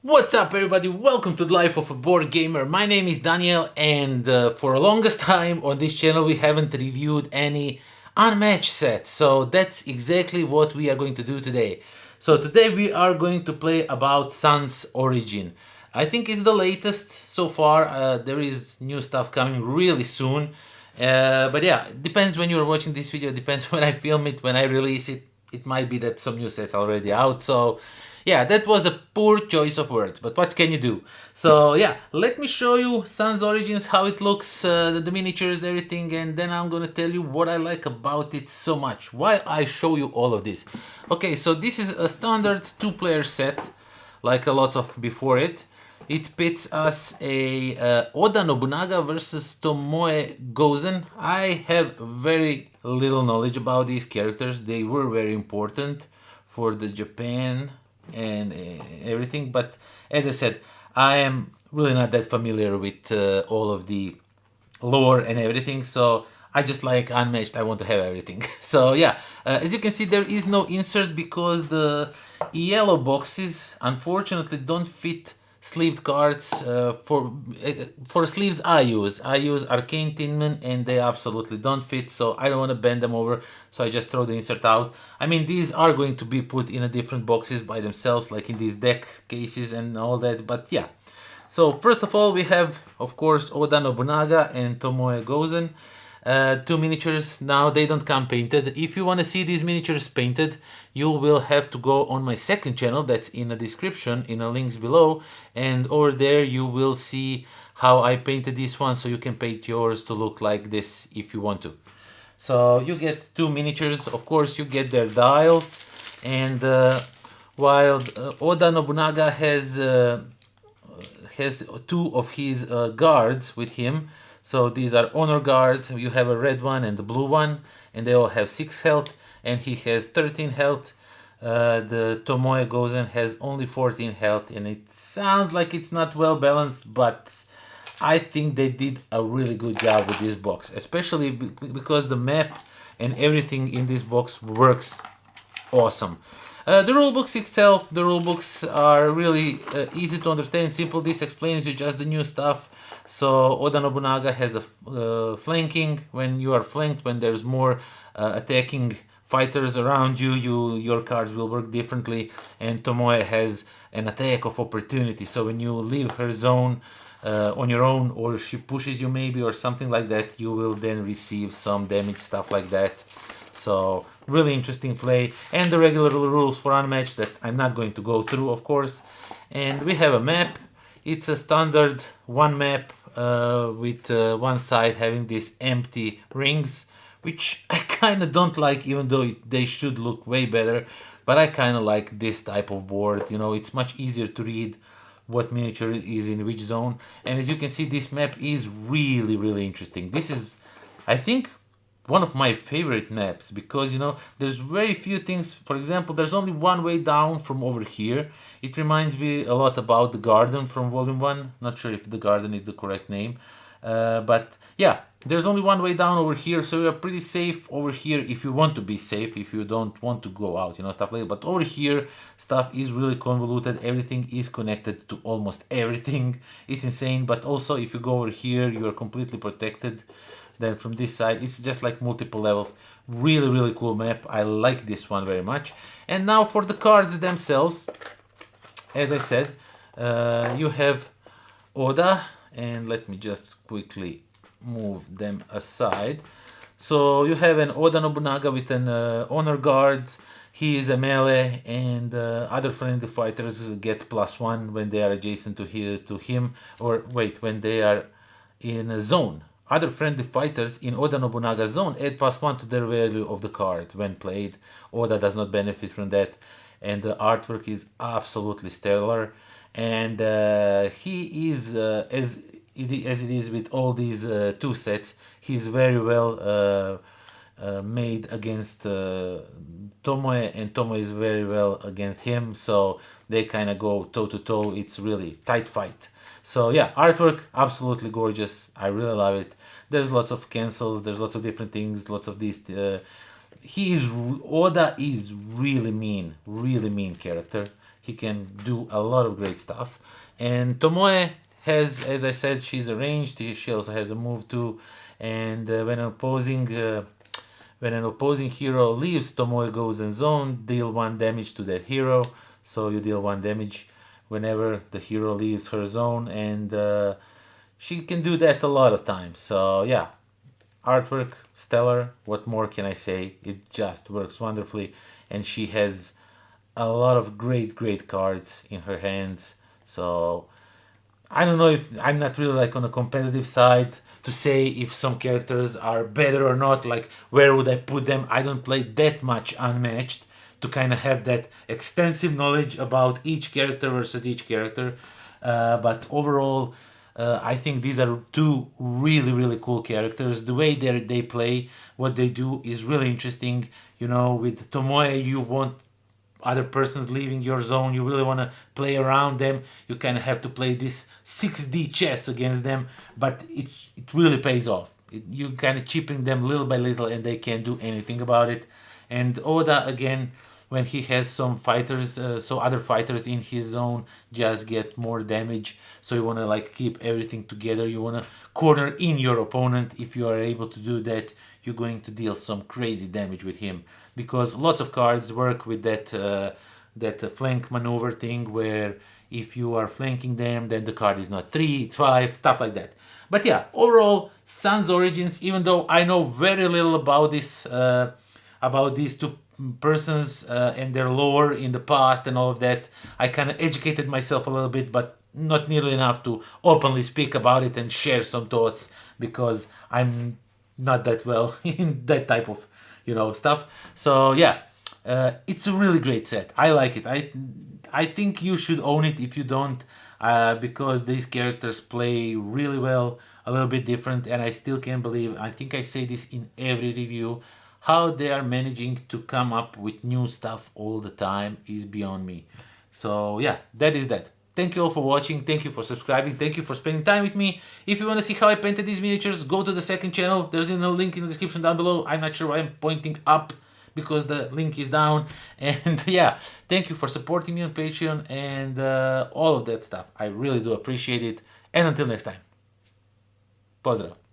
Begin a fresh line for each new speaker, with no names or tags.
What's up everybody, welcome to the Life of a Board Gamer. My name is Daniel and for the longest time on this channel we haven't reviewed any unmatched sets. So that's exactly what we are going to do today. So today we are going to play about Sun's Origin. I think it's the latest so far. There is new stuff coming really soon. But yeah, it depends when you're watching this video, it depends when I film it, when I release it. It might be that some new sets are already out, so yeah, that was a poor choice of words, but what can you do? So yeah, let me show you Sun's Origins, how it looks, the miniatures, everything, and then I'm gonna tell you what I like about it so much, why I show you all of this. Okay, so this is a standard two-player set, like a lot of before it. It pits us a Oda Nobunaga versus Tomoe Gozen. I have very little knowledge about these characters. They were very important for the Japan and everything, but as I said, I am really not that familiar with all of the lore and everything, so I just like unmatched. I want to have everything. So yeah, as you can see, there is no insert because the yellow boxes unfortunately don't fit sleeved cards. For sleeves I use Arcane Tinman and they absolutely don't fit, so I don't want to bend them over, so I just throw the insert out. I mean, these are going to be put in a different boxes by themselves, like in these deck cases and all that, but yeah. So first of all, we have, of course, Oda Nobunaga and Tomoe Gozen. Two miniatures. Now they don't come painted. If you want to see these miniatures painted, you will have to go on my second channel that's in the description, in the links below, and over there you will see how I painted this one, so you can paint yours to look like this if you want to. So you get two miniatures. Of course, you get their dials, and while Oda Nobunaga has two of his guards with him. So these are honor guards. You have a red one and the blue one, and they all have 6 health, and he has 13 health. The Tomoe Gozen has only 14 health, and it sounds like it's not well balanced, but I think they did a really good job with this box, especially because the map and everything in this box works awesome. The rulebooks itself, the rulebooks are really easy to understand, simple. This explains you just the new stuff. So Oda Nobunaga has a flanking. When you are flanked, when there's more attacking fighters around you, your cards will work differently. And Tomoe has an attack of opportunity. So when you leave her zone on your own, or she pushes you maybe, or something like that, you will then receive some damage, stuff like that. So really interesting play, and the regular rules for unmatched that I'm not going to go through, of course. And we have a map. It's a standard one map with one side having these empty rings, which I kind of don't like, even though they should look way better. But I kind of like this type of board. You know, it's much easier to read what miniature is in which zone. And as you can see, this map is really interesting. This is, I think, one of my favorite maps, because you know there's very few things. For example, there's only one way down from over here. It reminds me a lot about the garden from volume 1. Not sure if the garden is the correct name, but yeah, there's only one way down over here, so you're pretty safe over here if you want to be safe, if you don't want to go out, you know, stuff like that. But over here stuff is really convoluted, everything is connected to almost everything. It's insane. But also if you go over here, you are completely protected. Then from this side, it's just like multiple levels. Really cool map. I like this one very much. And now for the cards themselves, as I said, you have Oda, and let me just quickly move them aside. So you have an Oda Nobunaga with an honor guards. He is a melee, and other friendly fighters get +1 when they are adjacent to him, or wait, when they are in a zone. Other friendly fighters in Oda Nobunaga's zone add +1 to their value of the card when played. Oda does not benefit from that, and the artwork is absolutely stellar. And he is, as it is with all these two sets, he's very well made against Tomoe, and Tomoe is very well against him, so they kind of go toe to toe. It's really tight fight. So yeah, artwork absolutely gorgeous. I really love it. There's lots of cancels. There's lots of different things. Lots of these. Oda is really mean character. he can do a lot of great stuff. And Tomoe has, as I said, she's a ranged. She also has a move too. And when an opposing hero leaves, Tomoe goes in zone, deal 1 damage to that hero. So you deal 1 damage whenever the hero leaves her zone, and she can do that a lot of times. So yeah, artwork stellar. What more can I say? It just works wonderfully, and she has a lot of great cards in her hands. So I don't know, if I'm not really like on a competitive side to say if some characters are better or not, like where would I put them. I don't play that much Unmatched to kind of have that extensive knowledge about each character versus each character. But overall, I think these are two really cool characters. The way they play, what they do is really interesting. You know, with Tomoe, you want other persons leaving your zone, you really want to play around them, you kind of have to play this 6D chess against them, but it really pays off. You kind of chipping them little by little and they can't do anything about it. And Oda, again, when he has some fighters, so other fighters in his zone just get more damage, so you want to like keep everything together. You want to corner in your opponent. If you are able to do that, you're going to deal some crazy damage with him, because lots of cards work with that flank maneuver thing, where if you are flanking them, then the card is not 3, it's 5, stuff like that. But yeah, overall, Sun's Origins, even though I know very little about this, about these two persons and their lore in the past and all of that, I kind of educated myself a little bit, but not nearly enough to openly speak about it and share some thoughts, because I'm not that well in that type of stuff. So yeah, it's a really great set. I like it. I think you should own it if you don't, because these characters play really well, a little bit different, and I still can't believe, I think I say this in every review, how they are managing to come up with new stuff all the time is beyond me. So yeah, that is that. Thank you all for watching. Thank you for subscribing. Thank you for spending time with me. If you want to see how I painted these miniatures, go to the second channel. There's a link in the description down below. I'm not sure why I'm pointing up, because the link is down. And yeah, thank you for supporting me on Patreon and all of that stuff. I really do appreciate it. And until next time, pozdrav.